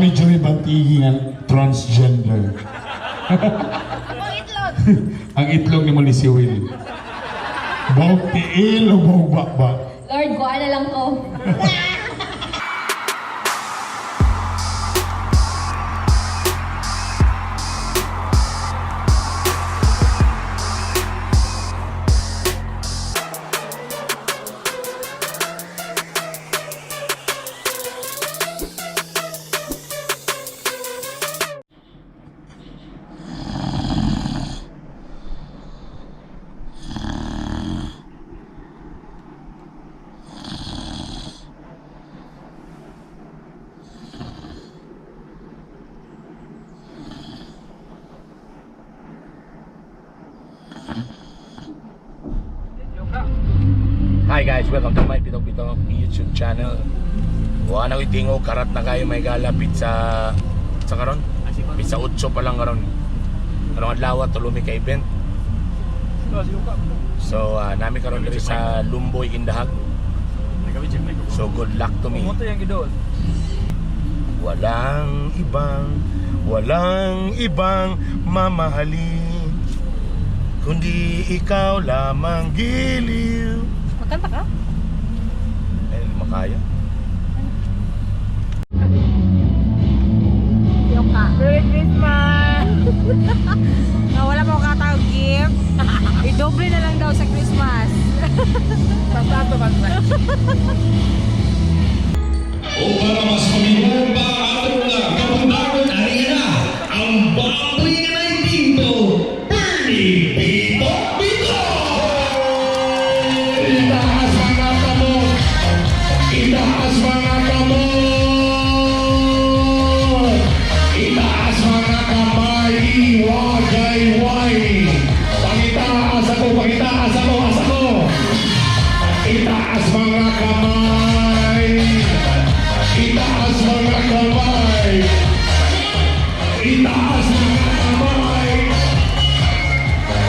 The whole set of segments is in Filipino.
medyo may bantigi ng transgender. Ang itlog. Ang itlog ni mo ni si Will. Bawag tiil o bawag bakbak? Lord, kuha na lang to. Hi guys, welcome to my Pitok YouTube channel. Wala na itingo, karat na kayo may galapit sa karon. Pizza 8 pa lang karon. Karong adlaw tulumi ka event. So nami karon diri sa Lumboy Indahag. So good luck to me. Walang ibang mamahalin kundi ikaw lamang giliw. Magkanta ka? Eh, makaya. Yung ka. Merry Christmas! Wala pa ako katawag gift. I-doble na lang daw sa Christmas. Pasato ba? O para mas pamilyar pa ang ating mga kapundakan, ariyan na ang baboy na dito, Bernie Pito Pito! Itaas mga kamot! Itaas mga kamot! Itaas mga kamay! Iwagay-way! Pangitaas ako! Pangitaas ako! Asako! Itaas mga kamay! Itaas mga kamay! Itaas mga kamay!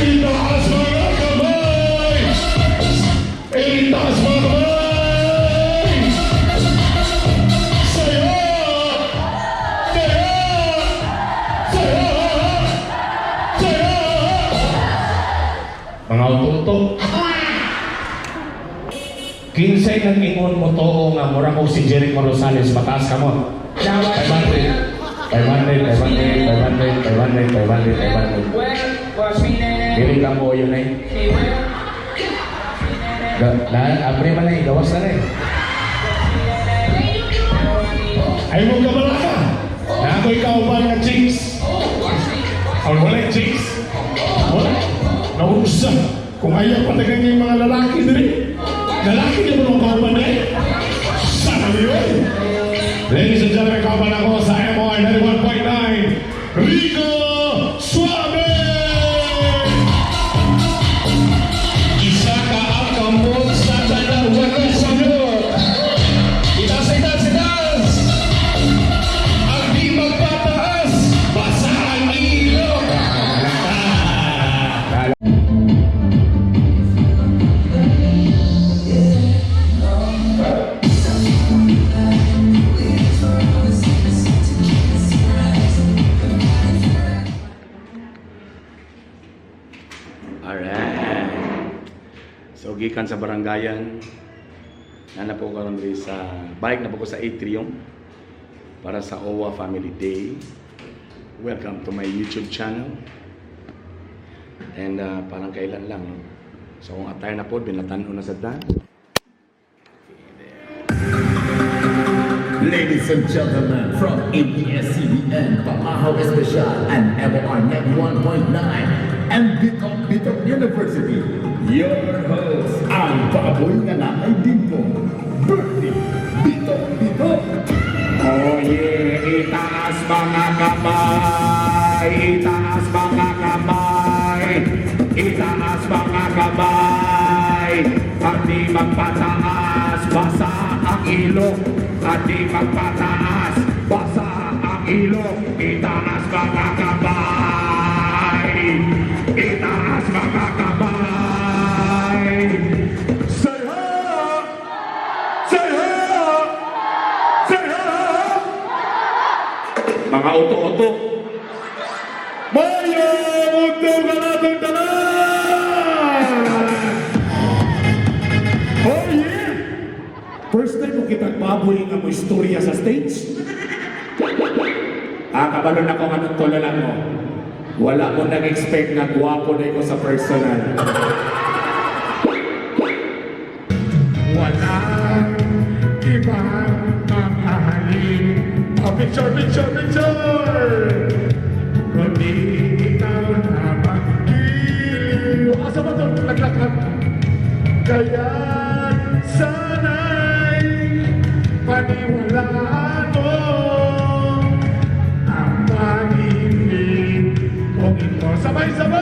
Itaas mga kamay! Itaas mga kamay! Saya! Saya! Saya! Saya! Mga ututok! Kinsay nag-ingon mo to nga mura ko si Jericho Rosales, mataas ka mo. 500. Dili ka mo yun eh. Abre man eh, gawas na eh. Ay mo ka bala ka. Na ako ikaw ba nga chicks? Ang wala chicks? Wala. Nausa. Kung ayaw patagan yung mga lalaki diri. Lalaki niya mo nung kauban na eh. Sana mo yun. Ladies and gentlemen, kauban ako sa MOR 91.9 Rico Suave! Isa ka ang kamot sa dalawa ng sagot. Itas! Ang di magpataas, basa ang ilog. Alright. So gikan sa barangayan. Na po karon diri sa bike na po ko sa atrium para sa Owwa Family Day. Welcome to my YouTube channel. And parang kailan lang. No? So kung attire na po, binatan na sa dan. Ladies and gentlemen, from Abs-Cbn, Pamahaw Especial and MOR 91.9 and Bitok University, your host, ang baboy nga na ay dito, Bernie Bitok. Oh yeah, itaas mga kamay, itaas mga kamay, itaas mga kamay, at di magpataas, basa ang ilong, at di magpataas, basa ang ilong, itaas mga kamay, itaas mga kamay. Say ho! Say ho! Say ho! Mga uto-uto. Mayo! Uto ka natong tanan! Oh yeah! First time ko kitang baboy nga mo istorya sa stage. Kabalo na ko anong tulalan mo. Wala ko nag-expect na guwapo na ko sa personal. Walang ibang mamahalin. Picture! Kundi ikaw na magkiliw. Asa ba ito? Naglakad. Kaya sana'y paniwalaan mo ang pag-ibig kung ito sabay-sabay!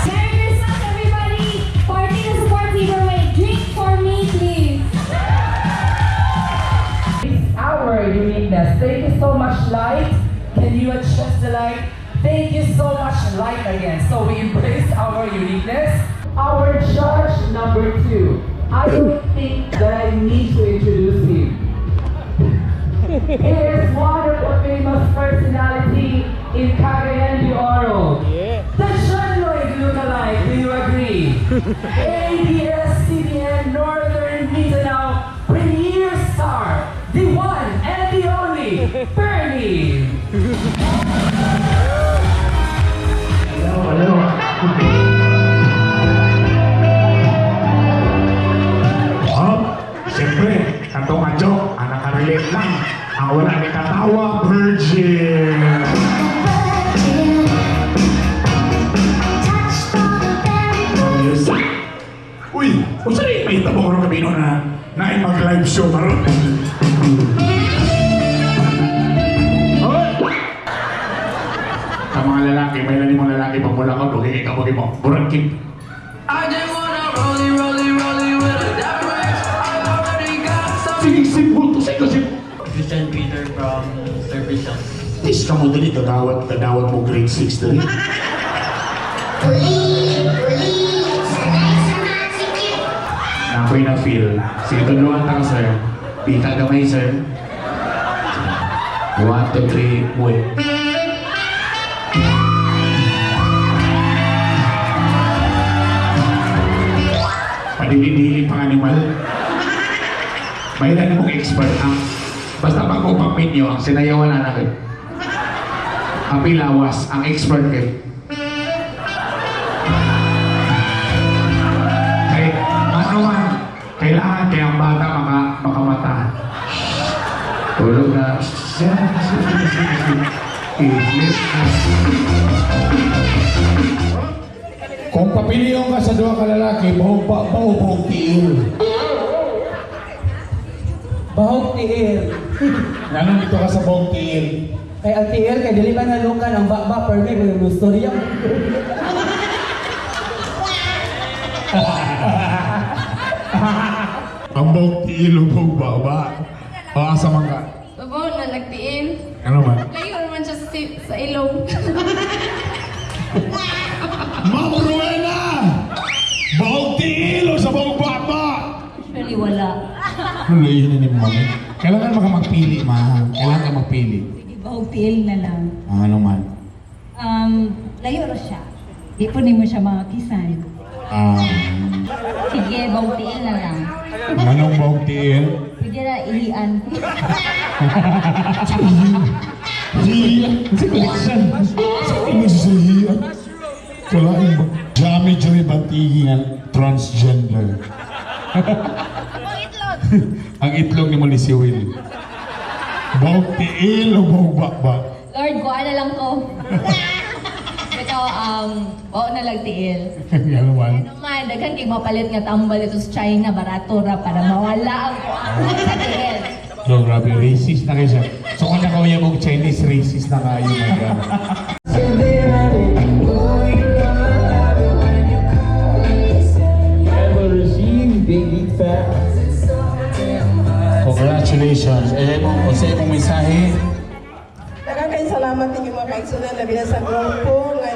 Merry Christmas, everybody! Party to support giveaway. Drink for me, please. Our uniqueness. Thank you so much, light. Can you adjust the light? Thank you so much, light again. So we embrace our uniqueness. Our judge number 2. I don't think that I need to introduce him. He is one of the famous personality in Cagayan de Oro. The Shanloy lookalike, do you agree? Abs-Cbn Northern Mindanao Premier Star, the one and the only, Bernie. Siyempre, katong adyo, ang nakarelate lang. Ang wala ni katawa, virgin. Uy, kung saan may tabo ko ng kabino na mag-live show maroon? Sa mga lalaki, may lalim mga lalaki pag mula ka, lugay ikaw mo, burangkin. I just wanna rollie with a diamond. I already got some. Sige, simple to say kasi. Christian Peter from Servicial. Tis ka mo dali, kadawat mo grade 6 dali. Na ako'y na-feel. Sige, tulungan ka sir. Pita gamay sir. 1, 2, 3, buhay. Padili-dili pang animal. Mahilan mong expert ang basta pag upapin nyo, ang sinayawan na natin. Ang pilawas, ang expert kayo. Kahit ano man, kailangan kaya ang bata makamata. Tulog na. Kung papiliyon ka sa dua ka lalaki, bahog tiil. Bahog tiil. Ganun ito ka sa bahog tiil. Kay ang tiil, kay dili man nalukan ang baba per me, kung yung storya. Ang bahog tiil o bahog ba? O asa man ka? Babaw na nagtiin. Ano man? Layo naman siya sa ilong. Ma'am Rowena! Bahog tiil o sa bahog baba? Actually, wala. Ano layin ni mama? Kailangan maka magpili, ma. Kailangan ka magpili. Sige, bahugtiil na lang. Ano man? Layo na siya. Di po ni mo siya makisan. Sige, bahugtiil na lang. Anong bahog tiil? Pwede na ihian. Hiya! Kasi koleksyon. Sa tingin sa hiya. Kalain ba? Jami Joy Bantigingan transgender. Ang itlog ni mo ni si Will. Bahog tiil o bahog bakbak? Lord, kuha na lang ko. Ito, oo na lang tiil. Ano man? Ano man, daghan kay mapalit nga tambal ito sa China, barato ra para mawala ang kuha sa tiil. No, grabe, racist na kayo siya. So kung nakawaya mong Chinese, racist na kayo, my God. Ever receive baby fat? Congratulations. Sa imong mensahe, Nakakain salamat ninyo mga kaigsunan, labi na sa grupo nga